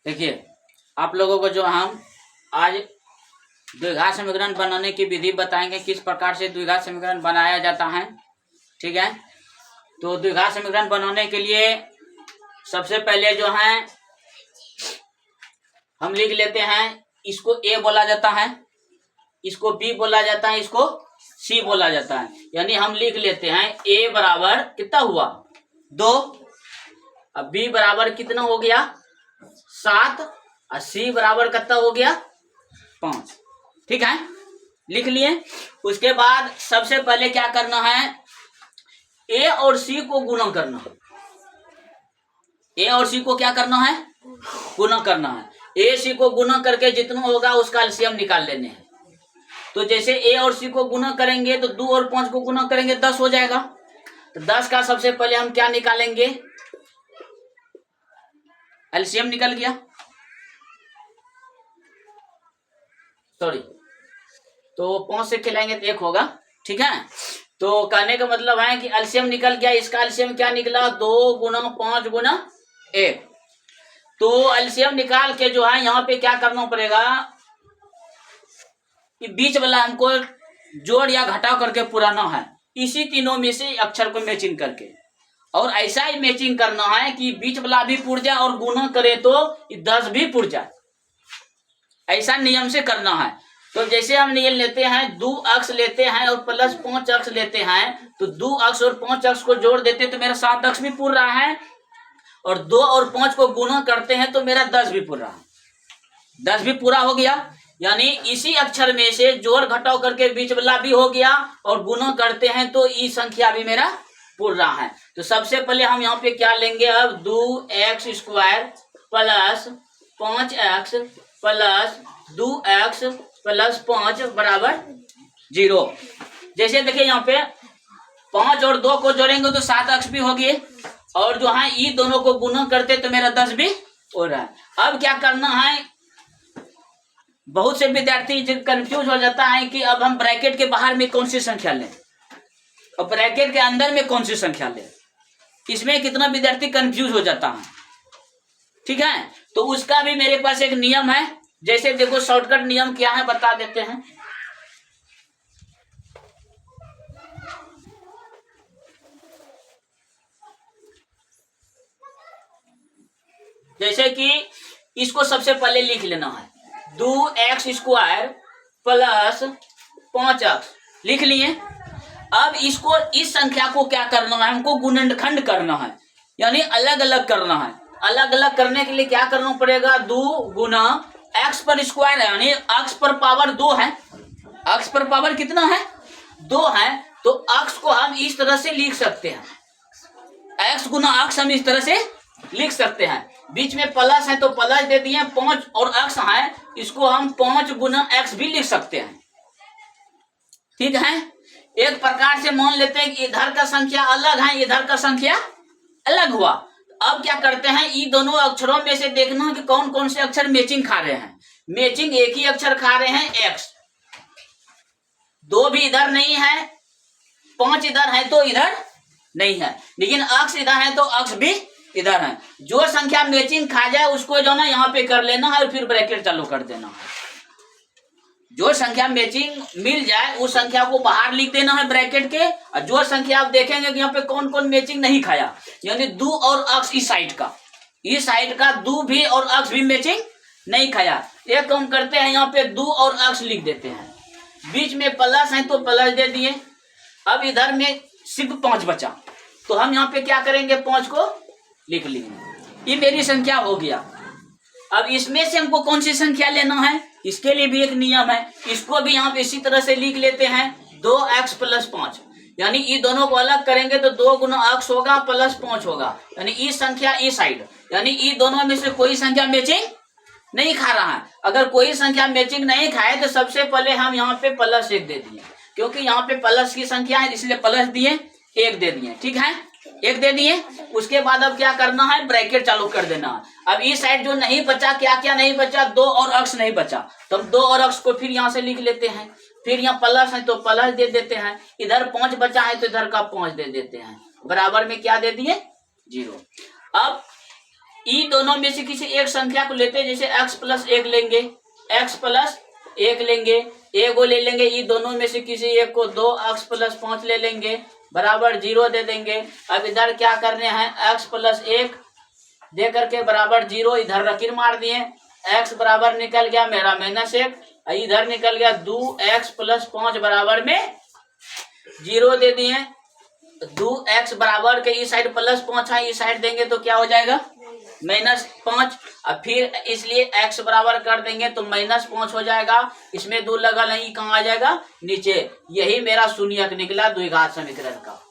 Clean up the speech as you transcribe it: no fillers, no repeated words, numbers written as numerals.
देखिए, आप लोगों को जो हम आज द्विघात समीकरण बनाने की विधि बताएंगे, किस प्रकार से द्विघात समीकरण बनाया जाता है। ठीक है, तो द्विघात समीकरण बनाने के लिए सबसे पहले जो है हम लिख लेते हैं, इसको ए बोला जाता है, इसको बी बोला जाता है, इसको सी बोला जाता है। यानी हम लिख लेते हैं ए बराबर कितना हुआ 2, अब बी बराबर कितना हो गया 7 और सी बराबर कितना हो गया 5। ठीक है, लिख लिए। उसके बाद सबसे पहले क्या करना है, ए और सी को गुणा करना है। ए और सी को क्या करना है, गुणा करना है। ए सी को गुणा करके जितना होगा उसका एलसीएम निकाल लेने हैं। तो जैसे ए और सी को गुणा करेंगे तो 2 और 5 को गुणा करेंगे 10 हो जाएगा। तो 10 का सबसे पहले हम क्या निकालेंगे, एलसीएम निकल गया, सॉरी, तो 5 से खिलाएंगे तो 1 होगा। ठीक है, तो कहने का मतलब है कि एलसीएम निकल गया। इसका एलसीएम क्या निकला 2 गुना 5 गुना 1। तो एलसीएम निकाल के जो है यहाँ पे क्या करना पड़ेगा कि बीच वाला हमको जोड़ या घटाव करके पुराना है, इसी तीनों में से अक्षर को मैचिंग करके, और ऐसा ही मैचिंग करना है कि बीच वाला भी पुर जाए और गुना करे तो 10 भी पुर जाए। ऐसा नियम से करना है। तो जैसे हम नियम लेते हैं 2 अक्ष लेते हैं और प्लस 5 अक्ष लेते हैं, तो 2 अक्ष और 5 अक्ष को जोड़ देते तो मेरा 7 अक्ष भी पुर रहा है, और 2 और 5 को गुना करते हैं तो मेरा 10 भी पुर रहा है, 10 भी पूरा हो गया। यानी इसी अक्षर में से जोड़ घटाव करके बीच वाला भी हो गया, और गुना करते हैं तो ई संख्या भी मेरा पुर रहा है। तो सबसे पहले हम यहाँ पे क्या लेंगे, अब 2x² plus 5x plus 2x plus 5 बराबर 0। जैसे देखिए यहाँ पे 5 और 2 को जोड़ेंगे तो 7 अक्ष भी होगी, और जो है ये दोनों को गुना करते तो मेरा 10 भी हो रहा है। अब क्या करना है, बहुत से विद्यार्थी कंफ्यूज हो जाता है कि अब हम ब्रैकेट के बाहर में कौन सी संख्या लें और ब्रैकेट के अंदर में कौन सी संख्या लें। इसमें कितना विद्यार्थी कंफ्यूज हो जाता है। ठीक है, तो उसका भी मेरे पास एक नियम है। जैसे देखो शॉर्टकट नियम क्या है बता देते हैं। जैसे कि इसको सबसे पहले लिख लेना है 2x² प्लस 5x लिख लिए। अब इसको, इस संख्या को क्या करना है, हमको गुणनखंड करना है, यानी अलग अलग करना है। अलग अलग करने के लिए क्या करना पड़ेगा, 2 गुना x पर स्क्वायर है, यानी x पर पावर 2 है। x पर पावर कितना है 2 है, तो x को हम इस तरह से लिख सकते हैं, x गुना x हम इस तरह से लिख सकते हैं। बीच में प्लस है तो प्लस दे दिए, 5 और x है, इसको हम 5 गुना x भी लिख सकते हैं। ठीक है, एक प्रकार से मान लेते हैं कि इधर का संख्या अलग है, इधर का संख्या अलग हुआ। अब क्या करते हैं, ये दोनों अक्षरों में से देखना कि कौन कौन से अक्षर मैचिंग खा रहे हैं। मैचिंग एक ही अक्षर खा रहे हैं x, 2 भी इधर नहीं है, 5 इधर है तो इधर नहीं है, लेकिन x इधर है तो x भी इधर है। जो संख्या मैचिंग खा जाए उसको जो ना यहाँ पे कर लेना है और फिर ब्रैकेट चालू कर देना है। जो संख्या मैचिंग मिल जाए उस संख्या को बाहर लिख देना है ब्रैकेट के, और जो संख्या आप देखेंगे कि यहाँ पे कौन कौन मैचिंग नहीं खाया, यानी 2 और x इस साइड का 2 भी और x भी मैचिंग नहीं खाया। एक काम करते हैं, यहाँ पे 2 और x लिख देते हैं, बीच में प्लस है तो प्लस दे दिए। अब इधर में सिर्फ 5 बचा, तो हम यहाँ पे क्या करेंगे, 5 को लिख लेंगे। ये मेरी संख्या हो गया। अब इसमें से हमको कौन सी संख्या लेना है, इसके लिए भी एक नियम है। इसको भी यहाँ पे इसी तरह से लिख लेते हैं, 2x प्लस 5, यानी ये दोनों को अलग करेंगे तो 2 गुना x होगा प्लस 5 होगा, यानी ये संख्या इस साइड, यानी ये दोनों में से कोई संख्या मैचिंग नहीं खा रहा है। अगर कोई संख्या मैचिंग नहीं खाए तो सबसे पहले हम यहाँ पे प्लस 1 दे दिए, क्योंकि यहाँ पे प्लस की संख्या है इसलिए प्लस दिए, 1 दे दिए। ठीक है, 1 दे दिए। उसके बाद अब क्या करना है, ब्रैकेट चालू कर देना है। अब इस साइड जो नहीं बचा, क्या क्या नहीं बचा, 2 और x नहीं बचा, तो हम 2 और x को फिर यहाँ से लिख लेते हैं। फिर यहाँ प्लस है तो प्लस दे देते हैं, इधर 5 बचा है तो इधर का 5 दे देते हैं, बराबर में क्या दे दिए 0। अब ई दोनों में से किसी एक संख्या को लेते हैं, जैसे x प्लस 1 लेंगे, x प्लस 1 लेंगे, ए को ले लेंगे, ई दोनों में से किसी एक को 2x प्लस 5 ले लेंगे, बराबर 0 दे देंगे। अब इधर क्या करने हैं, x प्लस 1 दे करके बराबर 0, इधर लकीर मार दिए, x बराबर निकल गया मेरा -1, इधर निकल गया 2x प्लस 5 बराबर में 0 दे दिए। 2x बराबर के इस साइड +5 है, इस साइड देंगे तो क्या हो जाएगा -5। अब फिर इसलिए x बराबर कर देंगे तो -5 हो जाएगा, इसमें 2 लगा नहीं, कहाँ आ जाएगा नीचे। यही मेरा शून्यक निकला द्विघात समीकरण का।